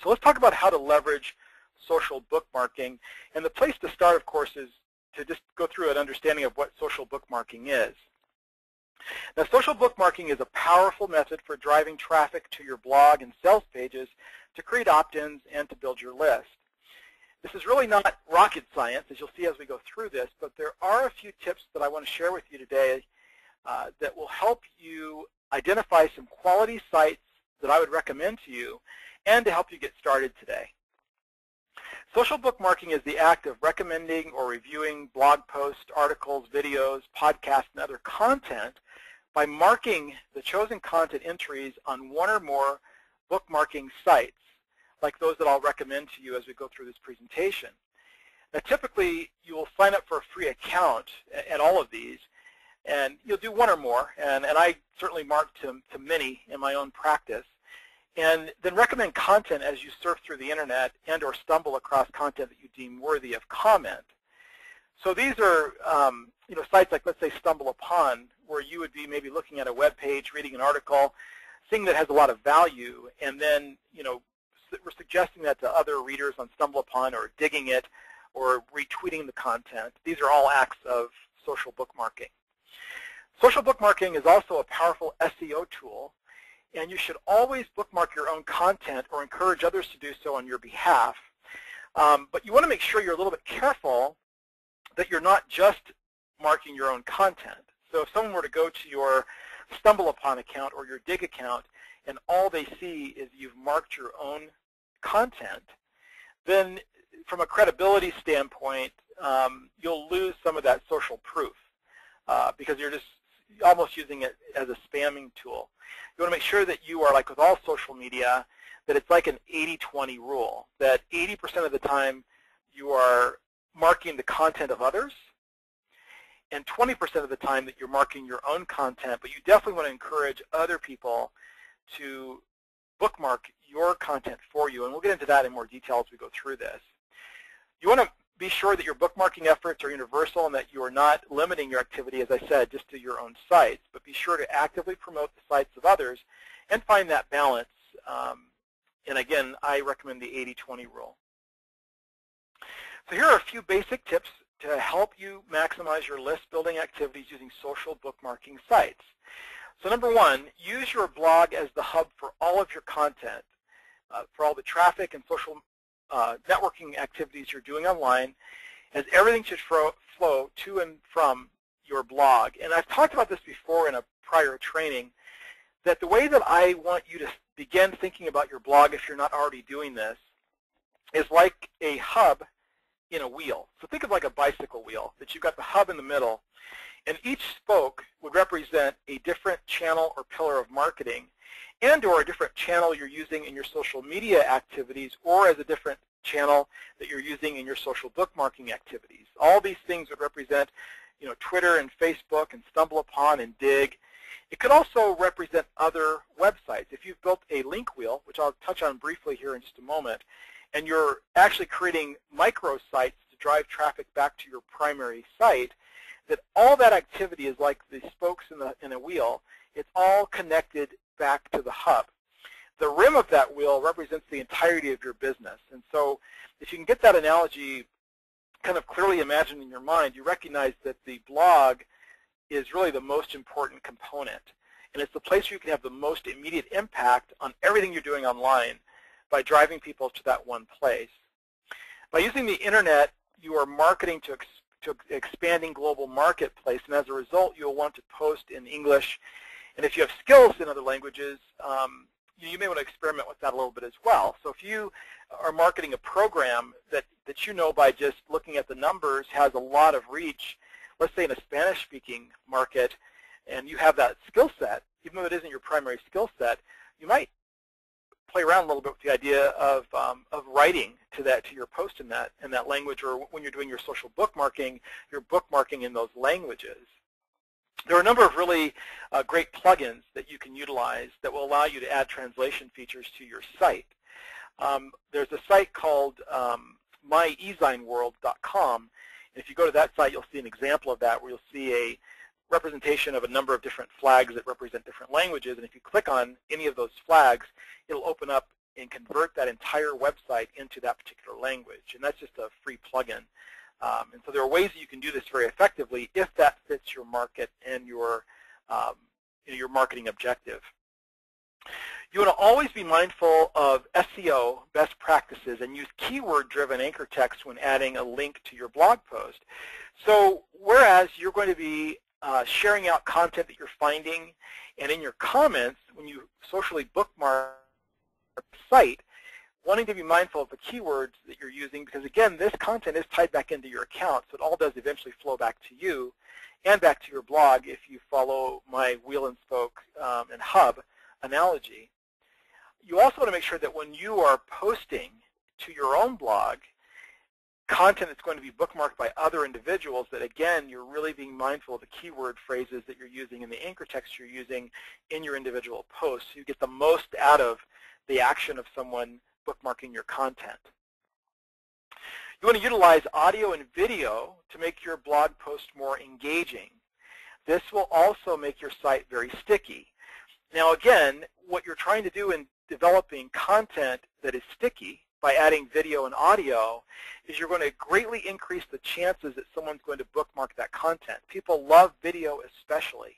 So let's talk about how to leverage social bookmarking. And the place to start, of course, is to just go through an understanding of what social bookmarking is. Now, social bookmarking is a powerful method for driving traffic to your blog and sales pages to create opt-ins and to build your list. This is really not rocket science, as you'll see as we go through this, but there are a few tips that I want to share with you today that will help you identify some quality sites that I would recommend to you and to help you get started today. Social bookmarking is the act of recommending or reviewing blog posts, articles, videos, podcasts, and other content by marking the chosen content entries on one or more bookmarking sites, like those that I'll recommend to you as we go through this presentation. Now, typically, you will sign up for a free account at all of these, and you'll do one or more, and I certainly mark to many in my own practice, and then recommend content as you surf through the internet and or stumble across content that you deem worthy of comment. So these are sites like, let's say, Stumble Upon, where you would be maybe looking at a web page, reading an article, seeing that has a lot of value, and then we're suggesting that to other readers on Stumble Upon, or digging it, or retweeting the content. These are all acts of social bookmarking. Social bookmarking is also a powerful SEO tool, and you should always bookmark your own content or encourage others to do so on your behalf. But you want to make sure you're a little bit careful that you're not just marking your own content. So if someone were to go to your Stumble Upon account or your Dig account and all they see is you've marked your own content, then from a credibility standpoint, you'll lose some of that social proof because you're just almost using it as a spamming tool. You want to make sure that you are, like with all social media, that it's like an 80-20 rule, that 80% of the time you are marking the content of others, and 20% of the time that you're marking your own content, but you definitely want to encourage other people to bookmark your content for you, and we'll get into that in more detail as we go through this. You want to be sure that your bookmarking efforts are universal and that you are not limiting your activity, as I said, just to your own sites, but be sure to actively promote the sites of others and find that balance. And again, I recommend the 80-20 rule. So here are a few basic tips to help you maximize your list building activities using social bookmarking sites. So number one, use your blog as the hub for all of your content, for all the traffic and social networking activities you're doing online, as everything should flow to and from your blog. And I've talked about this before in a prior training, that the way that I want you to begin thinking about your blog, if you're not already doing this, is like a hub in a wheel. So think of like a bicycle wheel, that you've got the hub in the middle, and each spoke would represent a different channel or pillar of marketing, and or a different channel you're using in your social media activities, or as a different channel that you're using in your social bookmarking activities. All these things would represent, Twitter and Facebook and Stumble Upon and Dig. It could also represent other websites. If you've built a link wheel, which I'll touch on briefly here in just a moment, and you're actually creating microsites to drive traffic back to your primary site, that all that activity is like the spokes in a wheel. It's all connected back to the hub. The rim of that wheel represents the entirety of your business. And so if you can get that analogy kind of clearly imagined in your mind, you recognize that the blog is really the most important component. And it's the place where you can have the most immediate impact on everything you're doing online by driving people to that one place. By using the internet, you are marketing to expanding global marketplace, and as a result, you'll want to post in English. And if you have skills in other languages, you may want to experiment with that a little bit as well. So if you are marketing a program that you know by just looking at the numbers has a lot of reach, let's say in a Spanish-speaking market, and you have that skill set, even though it isn't your primary skill set, you might play around a little bit with the idea of writing to your post in that language, or when you're doing your social bookmarking, you're bookmarking in those languages. There are a number of really great plugins that you can utilize that will allow you to add translation features to your site. There's a site called myezeinworld.com. If you go to that site, you'll see an example of that, where you'll see a representation of a number of different flags that represent different languages. And if you click on any of those flags, it'll open up and convert that entire website into that particular language. And that's just a free plugin. And so there are ways that you can do this very effectively if that fits your market and your marketing objective. You want to always be mindful of SEO best practices and use keyword-driven anchor text when adding a link to your blog post. So whereas you're going to be sharing out content that you're finding, and in your comments, when you socially bookmark the site, wanting to be mindful of the keywords that you're using, because again, this content is tied back into your account, so it all does eventually flow back to you and back to your blog if you follow my wheel and spoke and hub analogy. You also want to make sure that when you are posting to your own blog content that's going to be bookmarked by other individuals, that again, you're really being mindful of the keyword phrases that you're using and the anchor text you're using in your individual posts, so you get the most out of the action of someone bookmarking your content. You want to utilize audio and video to make your blog post more engaging. This will also make your site very sticky. Now again, what you're trying to do in developing content that is sticky by adding video and audio is you're going to greatly increase the chances that someone's going to bookmark that content. People love video especially.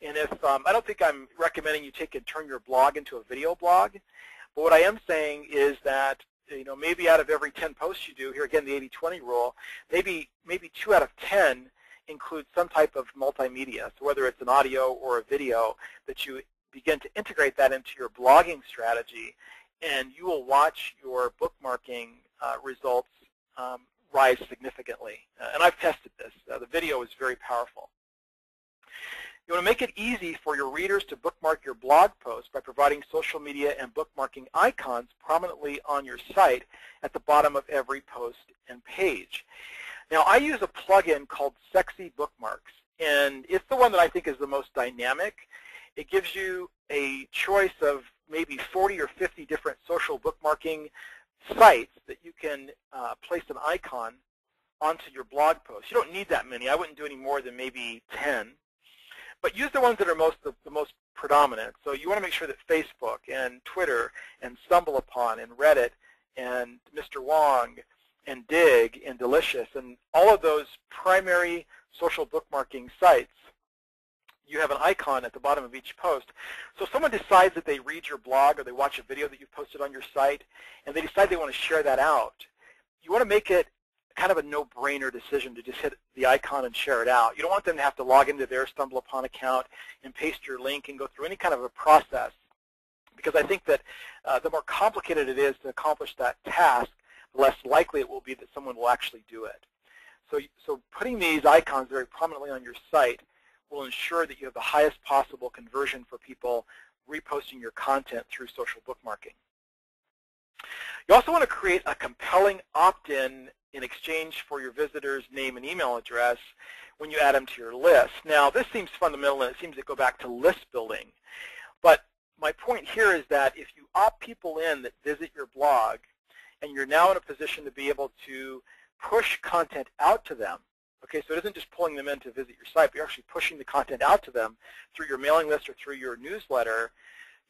And if I don't think I'm recommending you take and turn your blog into a video blog, but what I am saying is that maybe out of every 10 posts you do, here again the 80-20 rule, maybe 2 out of 10 include some type of multimedia. So whether it's an audio or a video, that you begin to integrate that into your blogging strategy, and you will watch your bookmarking results rise significantly. And I've tested this. The video is very powerful. You want to make it easy for your readers to bookmark your blog post by providing social media and bookmarking icons prominently on your site at the bottom of every post and page. Now, I use a plugin called Sexy Bookmarks, and it's the one that I think is the most dynamic. It gives you a choice of maybe 40 or 50 different social bookmarking sites that you can place an icon onto your blog post. You don't need that many. I wouldn't do any more than maybe 10. But use the ones that are the most predominant. So you want to make sure that Facebook and Twitter and StumbleUpon and Reddit and Mr. Wong and Dig and Delicious and all of those primary social bookmarking sites, you have an icon at the bottom of each post. So if someone decides that they read your blog or they watch a video that you've posted on your site and they decide they want to share that out, you want to make it kind of a no-brainer decision to just hit the icon and share it out. You don't want them to have to log into their StumbleUpon account and paste your link and go through any kind of a process, because I think that the more complicated it is to accomplish that task, the less likely it will be that someone will actually do it. So putting these icons very prominently on your site will ensure that you have the highest possible conversion for people reposting your content through social bookmarking. You also want to create a compelling opt-in in exchange for your visitor's name and email address when you add them to your list. Now, this seems fundamental, and it seems to go back to list building. But my point here is that if you opt people in that visit your blog, and you're now in a position to be able to push content out to them, okay, so it isn't just pulling them in to visit your site, but you're actually pushing the content out to them through your mailing list or through your newsletter,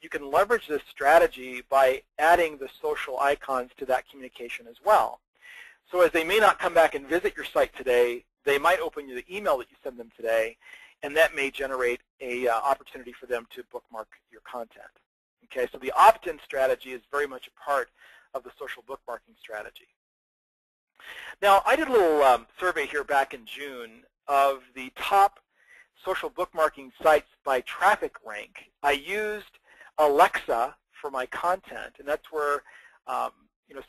you can leverage this strategy by adding the social icons to that communication as well. So as they may not come back and visit your site today, they might open the email that you send them today, and that may generate an opportunity for them to bookmark your content. Okay, so the opt-in strategy is very much a part of the social bookmarking strategy. Now, I did a little survey here back in June of the top social bookmarking sites by traffic rank. I used Alexa for my content, and that's where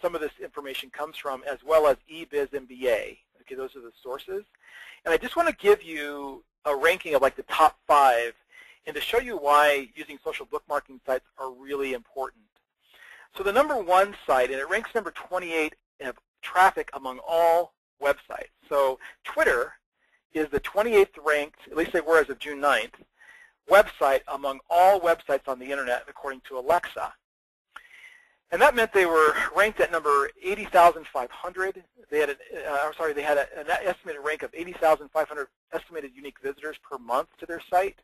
some of this information comes from, as well as eBizMBA. Okay, those are the sources. And I just want to give you a ranking of like the top 5 and to show you why using social bookmarking sites are really important. So the number 1 site, and it ranks number 28 of traffic among all websites. So Twitter is the 28th ranked, at least they were as of June 9th, website among all websites on the internet according to Alexa. And that meant they were ranked at number 80,500. They had an estimated rank of 80,500 estimated unique visitors per month to their site.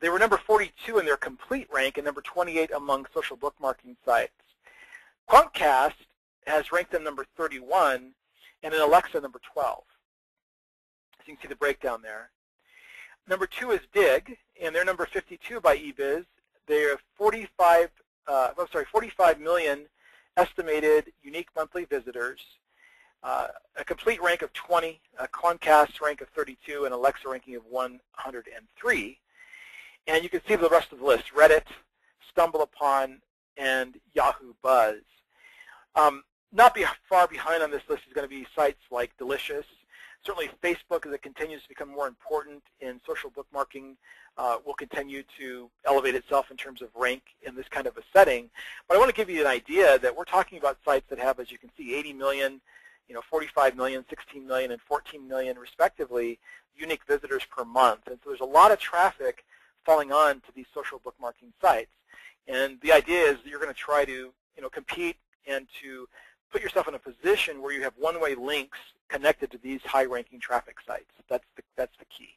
They were number 42 in their complete rank and number 28 among social bookmarking sites. Quantcast has ranked them number 31, and in Alexa number 12. So you can see the breakdown there. Number 2 is Dig, and they're number 52 by eBiz. They have 45 million estimated unique monthly visitors, a complete rank of 20, a Quantcast rank of 32, and Alexa ranking of 103. And you can see the rest of the list: Reddit, StumbleUpon, and Yahoo Buzz. Not far behind on this list is going to be sites like Delicious. Certainly Facebook, as it continues to become more important in social bookmarking, will continue to elevate itself in terms of rank in this kind of a setting. But I want to give you an idea that we're talking about sites that have, as you can see, 80 million, 45 million, 16 million, and 14 million, respectively, unique visitors per month. And so there's a lot of traffic falling on to these social bookmarking sites. And the idea is that you're going to try to compete and to put yourself in a position where you have one-way links connected to these high-ranking traffic sites. That's the key.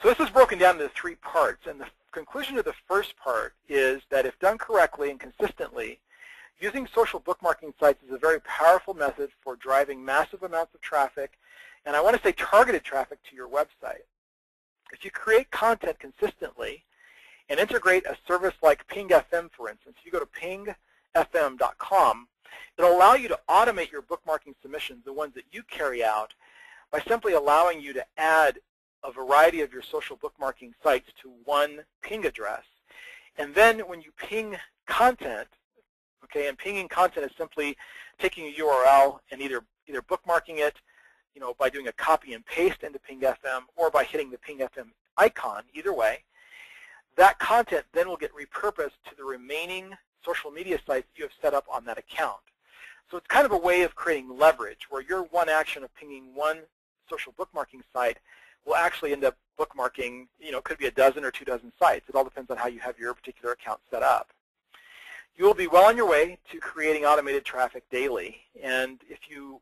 So this is broken down into 3 parts, and the conclusion of the first part is that if done correctly and consistently, using social bookmarking sites is a very powerful method for driving massive amounts of traffic, and I want to say targeted traffic to your website. If you create content consistently and integrate a service like Ping FM, for instance, if you go to pingfm.com, it'll allow you to automate your bookmarking submissions, the ones that you carry out, by simply allowing you to add a variety of your social bookmarking sites to one ping address. And then when you ping content, okay, and pinging content is simply taking a URL and either bookmarking it, by doing a copy and paste into Ping FM, or by hitting the Ping FM icon, either way, that content then will get repurposed to the remaining social media sites you have set up on that account. So it's kind of a way of creating leverage, where your one action of pinging one social bookmarking site will actually end up bookmarking, it could be a dozen or 2 dozen sites. It all depends on how you have your particular account set up. You will be well on your way to creating automated traffic daily. And if you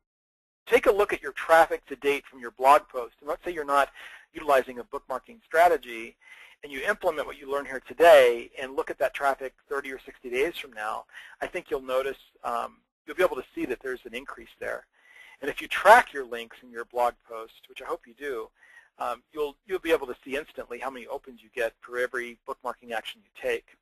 take a look at your traffic to date from your blog post, and let's say you're not utilizing a bookmarking strategy, and you implement what you learn here today and look at that traffic 30 or 60 days from now, I think you'll notice, you'll be able to see that there's an increase there. And if you track your links in your blog post, which I hope you do, you'll be able to see instantly how many opens you get for every bookmarking action you take.